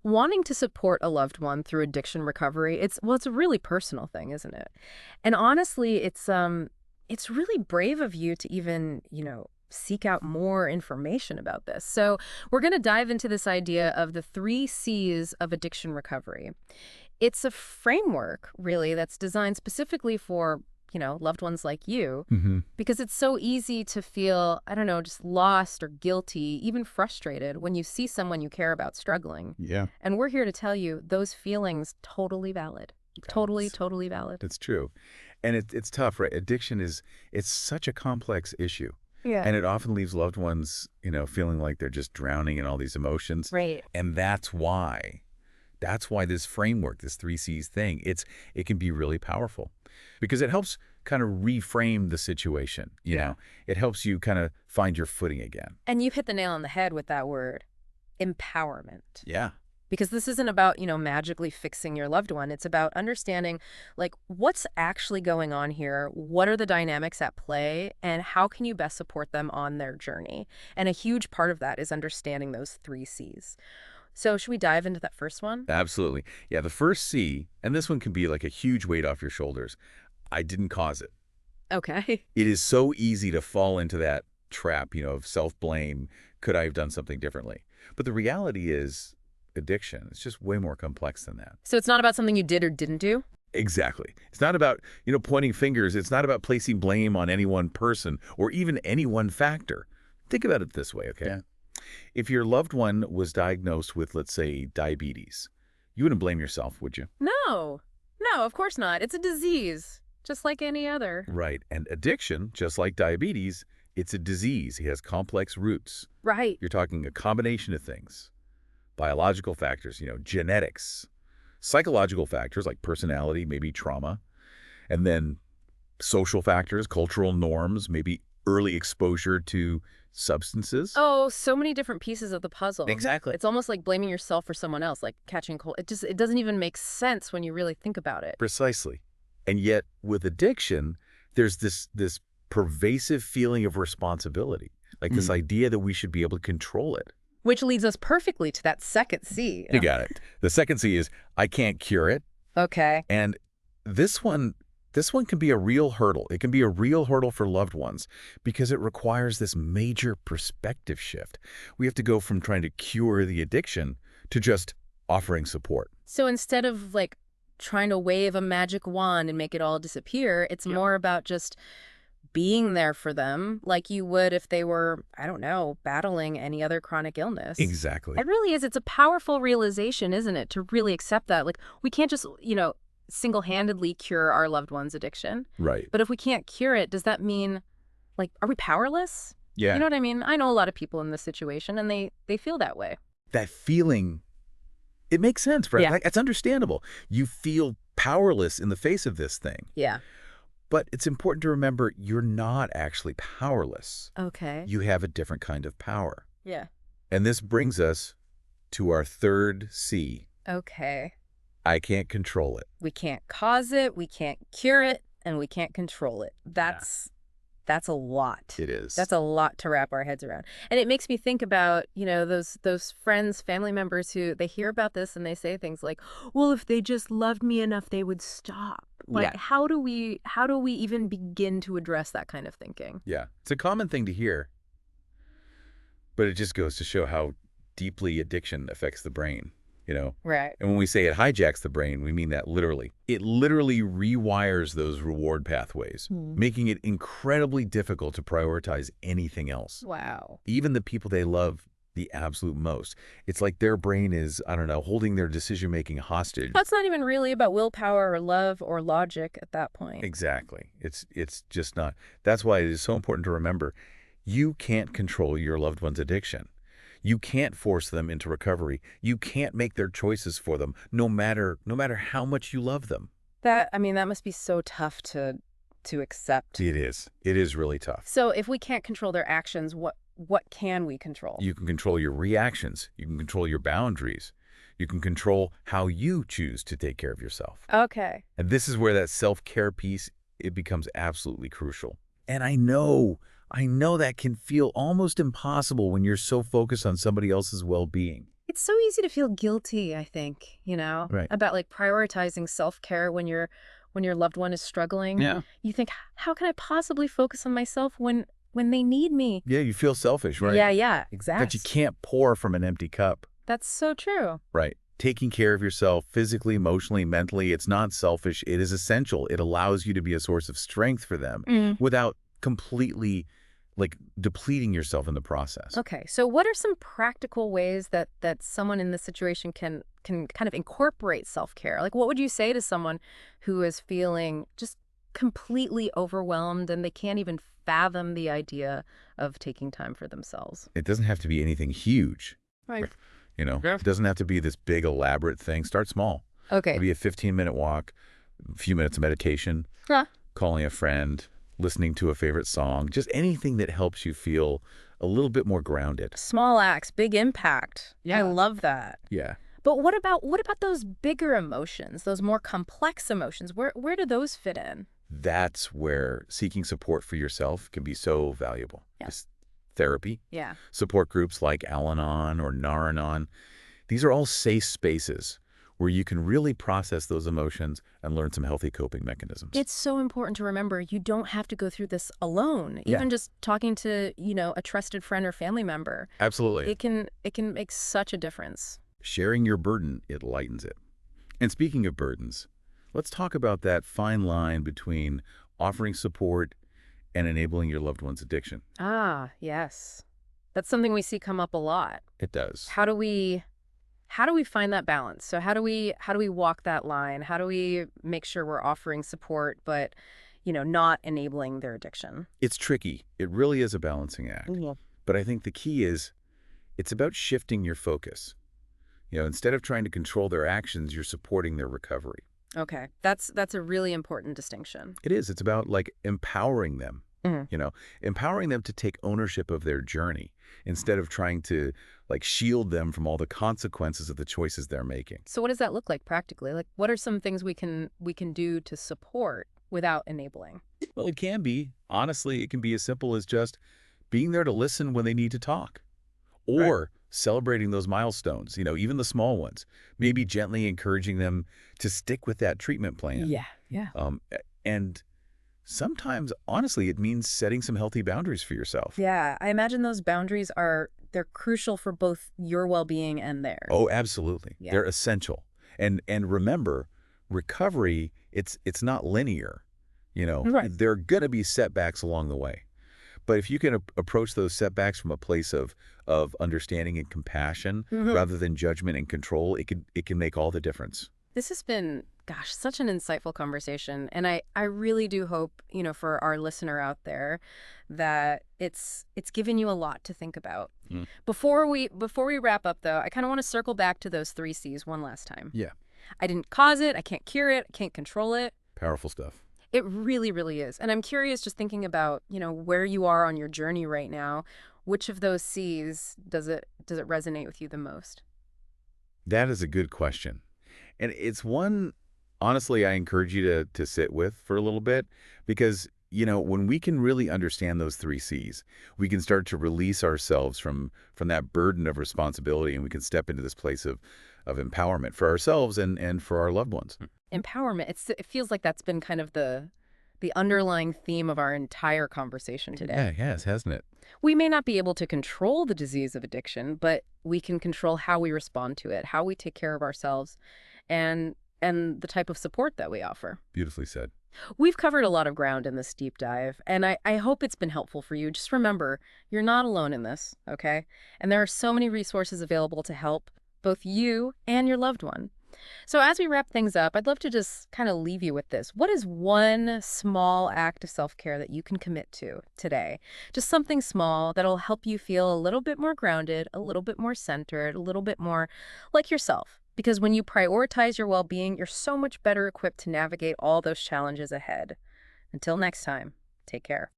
wanting to support a loved one through addiction recovery, it's a really personal thing, isn't it? And honestly, it's really brave of you to even, seek out more information about this. So, we're going to dive into this idea of the 3 C's of addiction recovery. It's a framework, really, that's designed specifically for, loved ones like you, Hmm. because it's so easy to feel, I don't know, just lost or guilty, even frustrated when you see someone you care about struggling. Yeah, And we're here to tell you those feelings totally valid. Totally, that's, totally valid. that's true. And it's tough, right? Addiction it's such a complex issue. Yeah. And it often leaves loved ones, feeling like they're just drowning in all these emotions. Right. And that's why this framework, this 3 C's thing, it can be really powerful because it helps kind of reframe the situation, you Yeah. know. It helps you kind of find your footing again. And you hit the nail on the head with that word, empowerment. Yeah. Because this isn't about, magically fixing your loved one. It's about understanding, like, what's actually going on here? What are the dynamics at play? And how can you best support them on their journey? And a huge part of that is understanding those 3 C's. So should we dive into that first one? Absolutely. Yeah, the first C, and this one can be like a huge weight off your shoulders. I didn't cause it. Okay. It is so easy to fall into that trap, of self-blame. Could I have done something differently? But the reality is addiction. It's just way more complex than that. So it's not about something you did or didn't do? Exactly. It's not about, pointing fingers. It's not about placing blame on any one person or even any one factor. Think about it this way, okay? Yeah. If your loved one was diagnosed with, let's say, diabetes, you wouldn't blame yourself, would you? No. No, of course not. It's a disease, just like any other. Right. And addiction, just like diabetes, it's a disease. It has complex roots. Right. You're talking a combination of things. Biological factors, genetics, psychological factors like personality, maybe trauma, and then social factors, cultural norms, maybe early exposure to substances. Oh, so many different pieces of the puzzle. Exactly. It's almost like blaming yourself for someone else, like catching cold. It doesn't even make sense when you really think about it. Precisely. And yet with addiction, there's this pervasive feeling of responsibility, like this idea that we should be able to control it. Which leads us perfectly to that second C. You got it. The second C is I can't cure it. Okay. And this one can be a real hurdle. It can be a real hurdle for loved ones because it requires this major perspective shift. We have to go from trying to cure the addiction to just offering support. So instead of like trying to wave a magic wand and make it all disappear, it's more about just being there for them like you would if they were, I don't know, battling any other chronic illness. Exactly. It really is. It's a powerful realization, isn't it, to really accept that. Like, we can't just, single-handedly cure our loved one's addiction. Right. But if we can't cure it, does that mean, like, are we powerless? Yeah. You know what I mean? I know a lot of people in this situation, and they feel that way. That feeling, it makes sense, right? Yeah. Like, it's understandable. You feel powerless in the face of this thing. Yeah. But it's important to remember you're not actually powerless. Okay. You have a different kind of power. Yeah. And this brings us to our third C. Okay. I can't control it. We can't cause it, we can't cure it, and we can't control it. That's a lot. It is. That's a lot to wrap our heads around. And it makes me think about, those friends, family members who they hear about this and they say things like, well, if they just loved me enough, they would stop. Like, Yeah. how do we even begin to address that kind of thinking? Yeah. It's a common thing to hear. But it just goes to show how deeply addiction affects the brain, Right. And when we say it hijacks the brain, we mean that literally. It literally rewires those reward pathways, making it incredibly difficult to prioritize anything else. Wow. Even the people they love the absolute most. It's like their brain is, I don't know, holding their decision-making hostage. That's not even really about willpower or love or logic at that point. Exactly. It's just not. That's why it is so important to remember you can't control your loved one's addiction. You can't force them into recovery. You can't make their choices for them, no matter how much you love them. That must be so tough to accept. It is. It is really tough. So if we can't control their actions, what can we control? You can control your reactions. You can control your boundaries. You can control how you choose to take care of yourself. Okay. And this is where that self-care piece, it becomes absolutely crucial. And I know that can feel almost impossible when you're so focused on somebody else's well-being. It's so easy to feel guilty, I think, Right. about like prioritizing self-care when your loved one is struggling. Yeah. You think, how can I possibly focus on myself when they need me? Yeah, you feel selfish, right? Yeah, That you exactly. can't pour from an empty cup. That's so true. Right. Taking care of yourself physically, emotionally, mentally, it's not selfish. It is essential. It allows you to be a source of strength for them without completely depleting yourself in the process. Okay, so what are some practical ways that someone in this situation can kind of incorporate self-care? Like what would you say to someone who is feeling just completely overwhelmed and they can't even fathom the idea of taking time for themselves? It doesn't have to be anything huge. Right. Yeah. It doesn't have to be this big elaborate thing. Start small. Okay. Maybe a 15-minute walk, a few minutes of meditation, Huh. calling a friend, listening to a favorite song, just anything that helps you feel a little bit more grounded. Small acts, big impact. I Yeah. love that. Yeah. But what about those bigger emotions, those more complex emotions? Where do those fit in? That's where seeking support for yourself can be so valuable. Yeah. Just therapy, Yeah. support groups like Al-Anon or Nar-Anon. These are all safe spaces where you can really process those emotions and learn some healthy coping mechanisms. It's so important to remember you don't have to go through this alone. Yeah. Even just talking to, a trusted friend or family member, Absolutely. it can make such a difference. Sharing your burden, it lightens it. And speaking of burdens, let's talk about that fine line between offering support and enabling your loved one's addiction. Ah, yes. That's something we see come up a lot. It does. How do we find that balance? So how do we walk that line? How do we make sure we're offering support but, not enabling their addiction? It's tricky. It really is a balancing act. Yeah. But I think the key is it's about shifting your focus. Instead of trying to control their actions, you're supporting their recovery. Okay. That's a really important distinction. It is. It's about empowering them. Mhm. Empowering them to take ownership of their journey instead of trying to shield them from all the consequences of the choices they're making. So what does that look like practically? Like what are some things we can do to support without enabling? Well, it can be. Honestly, it can be as simple as just being there to listen when they need to talk or celebrating those milestones, even the small ones, maybe gently encouraging them to stick with that treatment plan. Yeah. And sometimes, honestly, it means setting some healthy boundaries for yourself. Yeah, I imagine those boundaries they're crucial for both your well-being and theirs. Oh, absolutely. Yeah. They're essential. And remember, recovery, it's not linear. Right. There are going to be setbacks along the way. But if you can approach those setbacks from a place of understanding and compassion Mhm. rather than judgment and control, it can make all the difference. This has been, gosh, such an insightful conversation. And I really do hope, for our listener out there that it's given you a lot to think about. Mm. Before we wrap up though, I kind of want to circle back to those 3 C's one last time. Yeah. I didn't cause it, I can't cure it, I can't control it. Powerful stuff. It really, really is. And I'm curious just thinking about, where you are on your journey right now. Which of those C's does it resonate with you the most? That is a good question. And it's one, honestly, I encourage you to sit with for a little bit because, when we can really understand those 3 C's, we can start to release ourselves from that burden of responsibility and we can step into this place of empowerment for ourselves and for our loved ones. Empowerment. It feels like that's been kind of the underlying theme of our entire conversation today. Yeah, yes, hasn't it? We may not be able to control the disease of addiction, but we can control how we respond to it, how we take care of ourselves, and the type of support that we offer. Beautifully said. We've covered a lot of ground in this deep dive, and I hope it's been helpful for you. Just remember, you're not alone in this, okay? And there are so many resources available to help both you and your loved one. So as we wrap things up, I'd love to just kind of leave you with this. What is one small act of self-care that you can commit to today? Just something small that'll help you feel a little bit more grounded, a little bit more centered, a little bit more like yourself. Because when you prioritize your well-being, you're so much better equipped to navigate all those challenges ahead. Until next time, take care.